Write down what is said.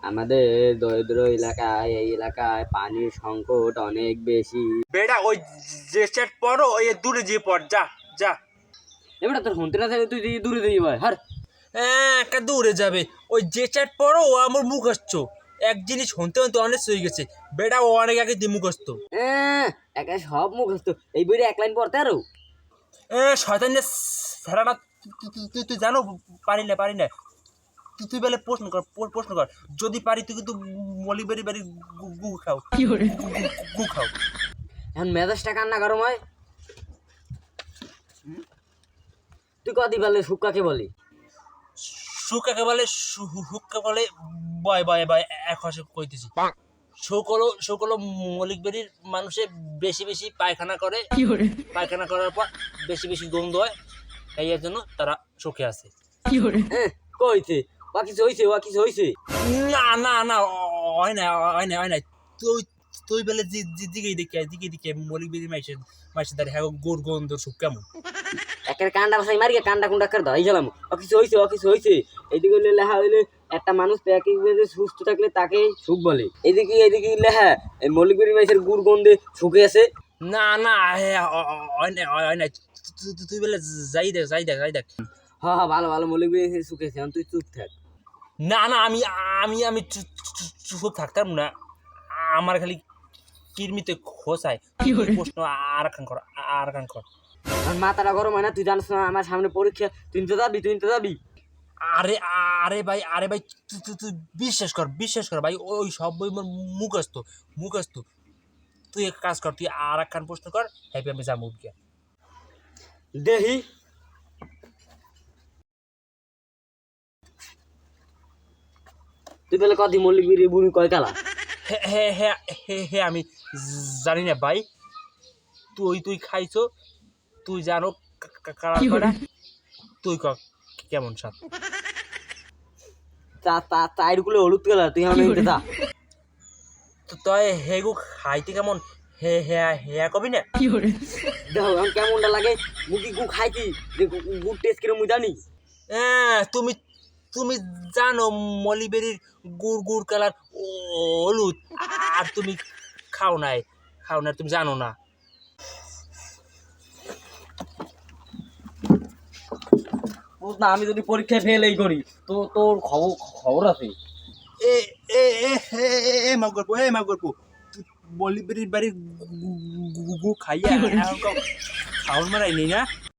আমাদের দরিদ্র এলাকায় এই এলাকায় পানির সংকট অনেক বেশি। বেটা ওই যে সেট পড়ো ওই দূরে যে পড় যা যা। এবার তোর শুনতে না থাকে তুই দূরে দিয়ে ভাই হার। হ্যাঁ একটা দূরে যাবে ওই যে চ্যাট পড়ো ও আমার মুখস্থ এক জিনিস শুনতে শুনতে অনেক হয়ে গেছে বেটা ও অনেক আগে দিয়ে মুখস্থ একা সব মুখস্থ এই বইরে এক লাইন পড়তে আরো। শয়তানের স্যারাটা তুই জানো পারি না তুই বলে প্রশ্ন কর যদি পারি তুই কিন্তু মলি বাড়ি বাড়ি গু খাও গু খাও। এখন মেজাজটা কান্না গরম হয়। তুই কদি বলে শুক্কাকে বলি সুকাকে বলে হুক্কা বলে বয় বয় বয় এক হসে কইতেছি সকল মলিক বেরির মানুষে বেশি বেশি পায়খানা করে পায়খানা করার পর বেশি বেশি গন্ধ হয় এই এর জন্য তারা সুখে আছে। কইছে ও কিছু হইছে ও কিছু হইছে। না না না হয় না তুই তুই বলে দিকে দিকে মলিক বেরির মাইসে দাঁড়িয়ে হ্যাঁ গোর গন্ধ সুখ কেমন একের কান্ডা ভাষাই মারি কান্ডা কুন্ডা করে ধরাই গেলাম। ও কিছু হইছে এইদিকে লেখা হইলে একটা মানুষ সুস্থ থাকলে তাকে সুখ বলে। এদিকে লেখা এই মৌলিকবেরি মাইসের গুড় গন্ধে শুকে আছে। না না হয় না তুই বলে যাই দেখ হ্যাঁ ভালো মৌলিকবেরি শুকেছে তুই চুপ থাক। না না আমি চুপ থাকতাম না আমার খালি কিরমিতে খোসায় প্রশ্ন আর কর আমার মাথাটা গরম হয় না তুই জানিস না আমার সামনে পরীক্ষা তুই তো যাবি। আরে আরে ভাই তুই বিশ্বাস কর ভাই ওই সব বই মুখস্থ তুই এক কাজ কর তুই আর একখান প্রশ্ন কর হ্যাপি আমি যাবো গিয়া দেহি তুই পেলে কদি মল্লিকবিরি বুড়ি কয় কালা। হ্যাঁ আমি জানি না ভাই তুই খাইছো তুই জানো কারা করা তুই কেমন স্বাদ চাইরগুলো হলুদ কালার তুই আমি যা তই হেগু খাইতে কেমন হ্যাঁ কবি না দেখো আমি কেমনটা লাগে মুখি গু খাইতি যে গুড় টেস্ট কিরম মুই জানি। হ্যাঁ তুমি জানো মলিবেরির গুড় কালার হলুদ আর তুমি খাও না তুমি জানো না। না আমি যদি পরীক্ষায় ফেল এই করি তো তোর খবর আছে। মা গল্প মলিবেরির বাড়ির গু খাইয়া খাওয়ার মারাই নেই না